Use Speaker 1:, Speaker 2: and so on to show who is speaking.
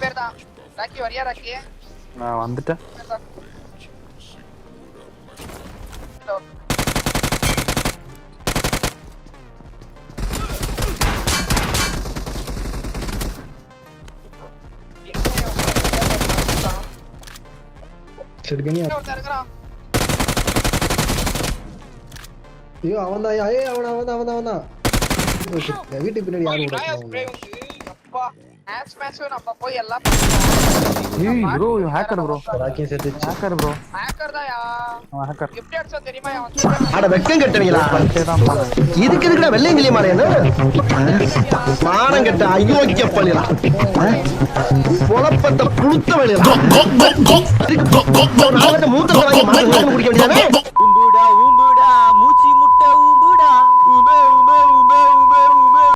Speaker 1: பேர் தான். ராக்கி வரியா ராக்கி?
Speaker 2: நான் வந்துட்டேன்.
Speaker 3: ஐயோ அவன்தான் அவன்தான் வீட்டுக்கு பின்னாடி யாரும்
Speaker 1: நம்ம போய் எல்லாம்
Speaker 2: ஏய் ப்ரோ ஹேக்கர் ப்ரோ.
Speaker 3: ராக்கியும் சேர்த்து
Speaker 2: ஹேக்கர் ப்ரோ.
Speaker 1: ஹேக்கர் தான் யா.
Speaker 2: ஹேக்கர்.
Speaker 1: எப்படி அடிச்சா தெரியுமா அவன்?
Speaker 3: அட வெக்கம் கட்டவீங்களா? இதுக்கு எதுக்குடா வெள்ளையங்கிலி மாறேன்னு? மானம் கட்ட அயோக்கிய பள்ளிடா. பொளப்பத்த புழுத்த வழிடா. மூத்த வாங்கி மானம் குடிக்க வேண்டியதானே?